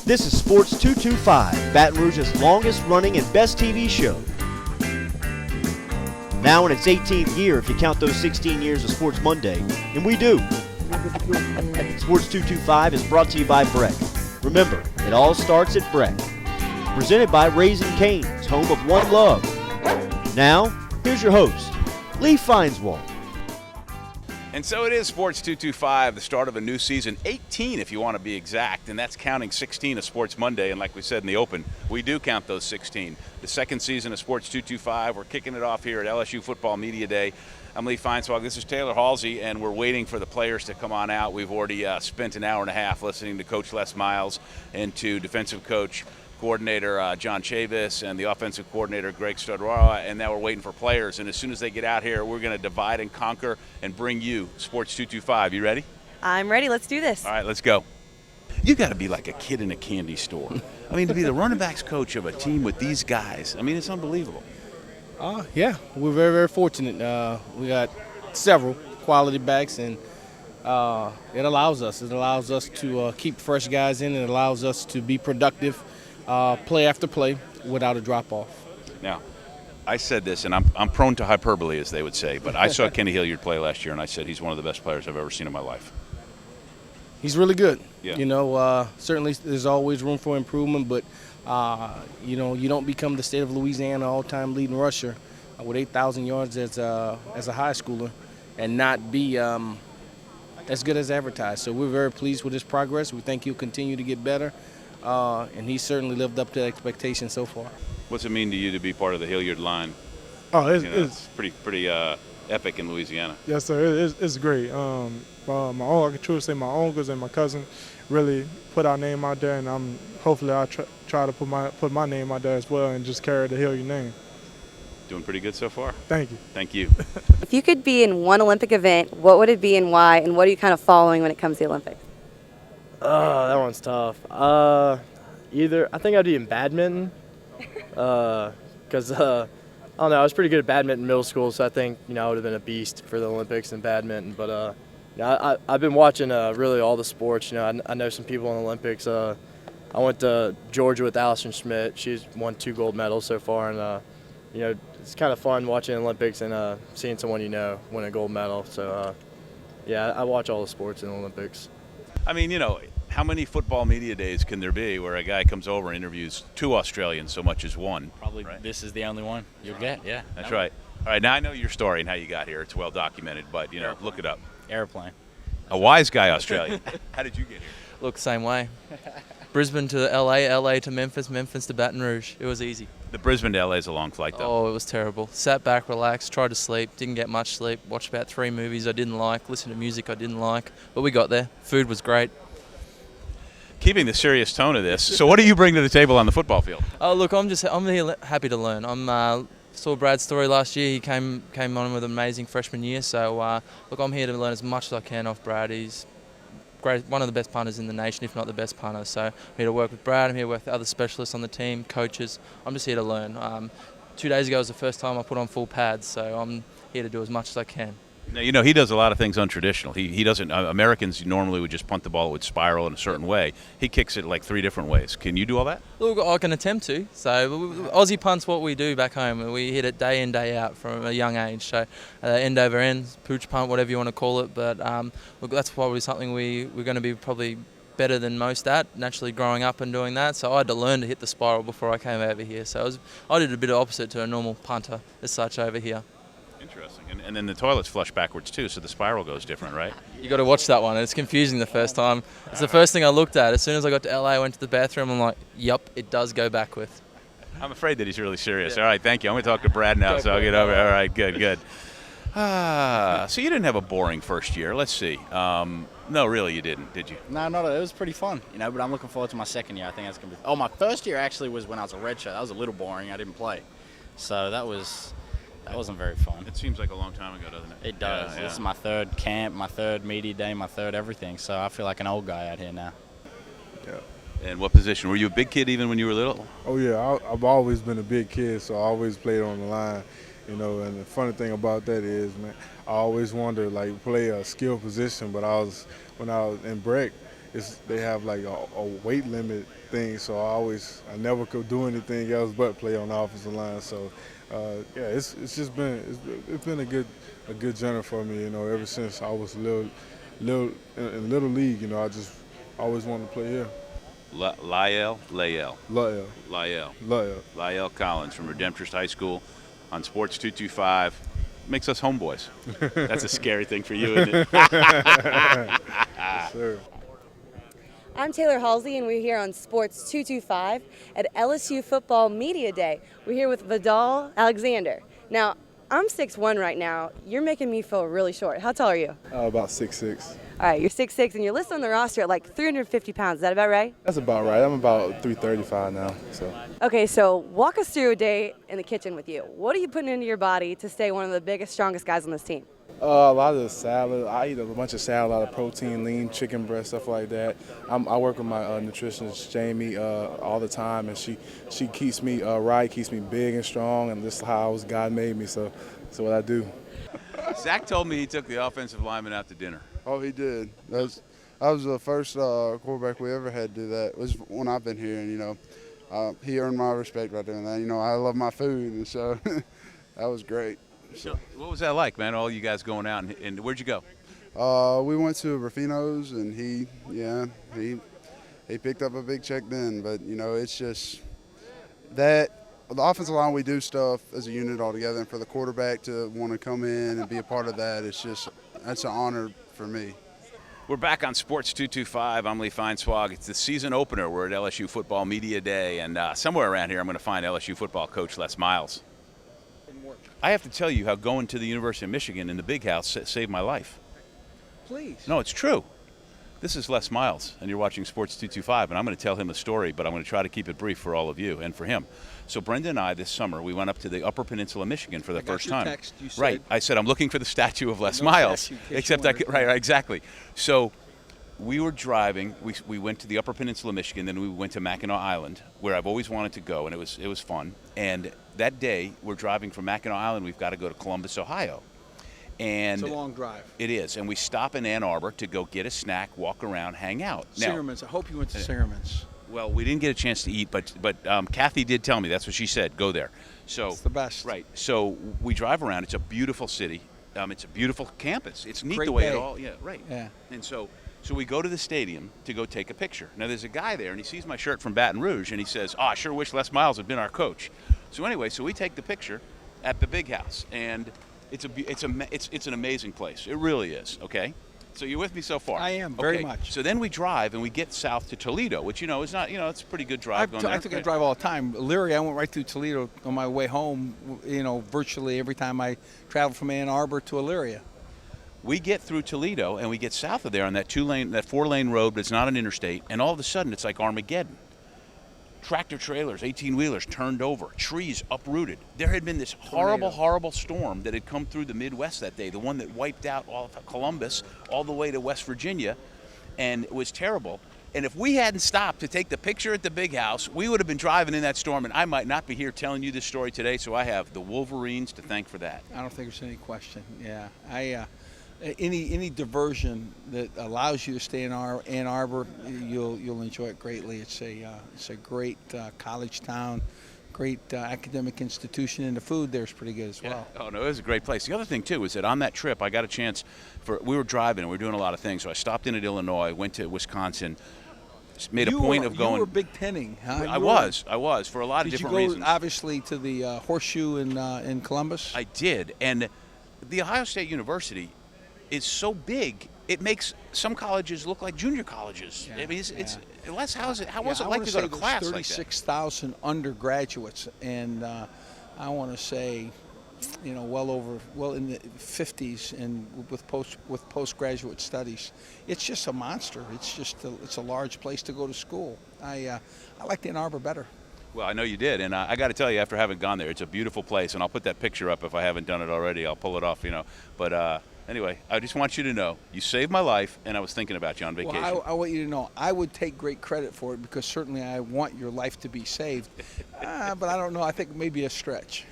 This is Sports 225, Baton Rouge's longest running and best TV show. Now in its 18th year if you count those 16 years of Sports Monday, and we do. Sports 225 is brought to you by Breck. Remember, it all starts at Breck. Presented by Raising Cane's, home of One Love. Now, here's your host, Lee Feinswog. And so it is Sports 225, the start of a new season, 18 if you want to be exact, and that's counting 16 of Sports Monday. And like we said in the open, we do count those 16. The second season of Sports 225, we're kicking it off here at LSU Football Media Day. I'm Lee Feinswog. This is Taylor Halsey, and we're waiting for the players to come on out. We've already spent an hour and a half listening to Coach Les Miles and to defensive coordinator John Chavis and the offensive coordinator Greg Studwara, and now we're waiting for players. And as soon as they get out here, we're going to divide and conquer and bring you Sports 225. You ready? I'm ready. Let's do this. All right, let's go. You got to be like a kid in a candy store. I mean, to be the running backs coach of a team with these guys, I mean, it's unbelievable. Yeah, we're very, very fortunate. We got several quality backs, and it allows us. It allows us to keep fresh guys in. It allows us to be productive, play after play, without a drop-off. Now, I said this, and I'm prone to hyperbole, as they would say, but I saw Kenny Hilliard play last year, and I said he's one of the best players I've ever seen in my life. He's really good. Yeah. You know, certainly there's always room for improvement, but, you know, you don't become the state of Louisiana all-time leading rusher with 8,000 yards as a high schooler and not be as good as advertised. So we're very pleased with his progress. We think he'll continue to get better, and he's certainly lived up to expectations so far. What's it mean to you to be part of the Hilliard line? Oh, It's pretty epic in Louisiana. Yes, sir. It's great. I can truly say my uncles and my cousin really put our name out there, and hopefully I try to put my name out there as well and just carry the Hilliard name. Doing pretty good so far. Thank you. Thank you. If you could be in one Olympic event, what would it be and why? And what are you kind of following when it comes to the Olympics? That one's tough. Either I think I'd be in badminton, because I don't know. I was pretty good at badminton in middle school, so I think I would have been a beast for the Olympics in badminton. But I've been watching really all the sports. I know some people in the Olympics. I went to Georgia with Allison Schmidt. She's won 2 gold medals so far, and it's kind of fun watching the Olympics and seeing someone win a gold medal. So I watch all the sports in the Olympics. I mean, how many football media days can there be where a guy comes over and interviews 2 Australians so much as one? Probably right? This is the only one you'll get, yeah. That's right. All right, now I know your story and how you got here. It's well documented, but, look it up. Airplane. A wise guy Australian. How did you get here? Look, same way. Brisbane to LA, LA to Memphis, Memphis to Baton Rouge. It was easy. The Brisbane to LA is a long flight, though. Oh, it was terrible. Sat back, relaxed, tried to sleep, didn't get much sleep, watched about 3 movies I didn't like, listened to music I didn't like, but we got there. Food was great. Keeping the serious tone of this, so what do you bring to the table on the football field? Oh, look, I'm here happy to learn. Saw Brad's story last year. He came on with an amazing freshman year, so look, I'm here to learn as much as I can off Brad. He's great, one of the best punters in the nation, if not the best punter. So I'm here to work with Brad. I'm here to work with other specialists on the team, coaches. I'm just here to learn. 2 days ago was the first time I put on full pads, so I'm here to do as much as I can. Now, he does a lot of things untraditional. He doesn't. Americans normally would just punt the ball, it would spiral in a certain way. He kicks it like 3 different ways. Can you do all that? Look, I can attempt to. So Aussie punt's what we do back home. We hit it day in, day out from a young age. So end over end, pooch punt, whatever you want to call it. But look, that's probably something we're going to be probably better than most at, naturally growing up and doing that. So I had to learn to hit the spiral before I came over here. So I did a bit of opposite to a normal punter as such over here. Interesting. And then the toilets flush backwards, too, so the spiral goes different, right? You got to watch that one. It's confusing the first time. It's the first thing I looked at. As soon as I got to LA, I went to the bathroom. I'm like, yep, it does go backwards. I'm afraid that he's really serious. Yeah. All right, thank you. I'm going to talk to Brad now, so I'll get over. All right, good. So you didn't have a boring first year. Let's see. No, really, you didn't, did you? No, not. It was pretty fun, but I'm looking forward to my second year. I think that's going to be. Oh, my first year actually was when I was a redshirt. That was a little boring. I didn't play, so that wasn't very fun. It seems like a long time ago, doesn't it? It does. Yeah. This is my 3rd camp, my 3rd media day, my 3rd everything. So I feel like an old guy out here now. Yeah. And what position? Were you a big kid even when you were little? Oh, yeah. I've always been a big kid, so I always played on the line. And the funny thing about that is, man, I always wanted to, play a skill position, but when I was in Breck, they have like a weight limit thing, so I never could do anything else but play on the offensive line. So yeah, it's just been a good journey for me. Ever since I was little in little league, I just always wanted to play here. Lyell Collins from Redemptorist High School on Sports 225 makes us homeboys. That's a scary thing for you, isn't it? Yes, sir. I'm Taylor Halsey, and we're here on Sports 225 at LSU Football Media Day. We're here with Vidal Alexander. Now, I'm 6'1" right now. You're making me feel really short. How tall are you? About 6'6". All right, you're 6'6", and you're listed on the roster at like 350 pounds. Is that about right? That's about right. I'm about 335 now. So. Okay, so walk us through a day in the kitchen with you. What are you putting into your body to stay one of the biggest, strongest guys on this team? A lot of salad. I eat a bunch of salad, a lot of protein, lean chicken breast, stuff like that. I work with my nutritionist, Jamie, all the time, and she keeps me right, keeps me big and strong, and this is how God made me, so that's what I do. Zach told me he took the offensive lineman out to dinner. Oh, he did. I was the first quarterback we ever had to do that. It was when I've been here, and, he earned my respect by doing that. I love my food, and so that was great. So, what was that like, man? All you guys going out, and where'd you go? We went to Rufino's, and he picked up a big check then. But it's just that the offensive line, we do stuff as a unit all together, and for the quarterback to want to come in and be a part of that, that's an honor for me. We're back on Sports 225. I'm Lee Feinswog. It's the season opener. We're at LSU Football Media Day, and somewhere around here I'm going to find LSU football coach Les Miles. I have to tell you how going to the University of Michigan in the big house saved my life. Please. No, it's true. This is Les Miles, and you're watching Sports 225, and I'm going to tell him a story, but I'm going to try to keep it brief for all of you and for him. So Brenda and I, this summer, we went up to the Upper Peninsula, Michigan for the first time. Text, you said, right. I said, I'm looking for the statue of Les Miles. Except right, exactly. So we were driving. We went to the Upper Peninsula, Michigan, then we went to Mackinac Island, where I've always wanted to go, and it was fun. And that day, we're driving from Mackinac Island. We've got to go to Columbus, Ohio. And it's a long drive. It is. And we stop in Ann Arbor to go get a snack, walk around, hang out. Singerman's. I hope you went to Singerman's. Well, we didn't get a chance to eat, but Kathy did tell me. That's what she said. Go there. So it's the best. Right. So we drive around. It's a beautiful city. It's a beautiful campus. It's neat Great the way day. it all. Yeah. Right. Yeah. And so we go to the stadium to go take a picture. Now there's a guy there, and he sees my shirt from Baton Rouge, and he says, "Oh, I sure wish Les Miles had been our coach." So anyway, we take the picture at the big house, and it's an amazing place. It really is. Okay. So you're with me so far? I am, very much. So then we drive, and we get south to Toledo, which, is not, it's a pretty good drive going there. I think I drive all the time. Leary, I went right through Toledo on my way home, virtually every time I travel from Ann Arbor to Elyria. We get through Toledo, and we get south of there on that 4-lane road, but it's not an interstate, and all of a sudden it's like Armageddon. Tractor trailers, 18-wheelers turned over, trees uprooted. There had been this horrible storm that had come through the Midwest that day, the one that wiped out all of Columbus all the way to West Virginia, and it was terrible. And if we hadn't stopped to take the picture at the big house, we would have been driving in that storm, and I might not be here telling you this story today, so I have the Wolverines to thank for that. I don't think there's any question. Yeah, any diversion that allows you to stay in Ann Arbor, you'll enjoy it greatly. It's a great college town, great academic institution, and the food there's pretty good as well. Yeah. Oh no, it was a great place. The other thing too is that on that trip I got a chance we were driving and we were doing a lot of things. So I stopped in at Illinois, went to Wisconsin, made a point of going. You were Big Tenning, huh? I was for a lot of different reasons. Did you go obviously to the Horseshoe in Columbus? I did, and the Ohio State University is so big, it makes some colleges look like junior colleges. Yeah, I mean, it's Les. How was it like to go to class like that? 36,000 undergraduates, and I want to say, well in the 50s, and with postgraduate studies. It's just a monster. It's a large place to go to school. I liked Ann Arbor better. Well, I know you did, and I got to tell you, after having gone there, it's a beautiful place, and I'll put that picture up if I haven't done it already. I'll pull it off, But anyway, I just want you to know, you saved my life, and I was thinking about you on vacation. Well, I want you to know, I would take great credit for it because certainly I want your life to be saved. But I don't know. I think maybe a stretch.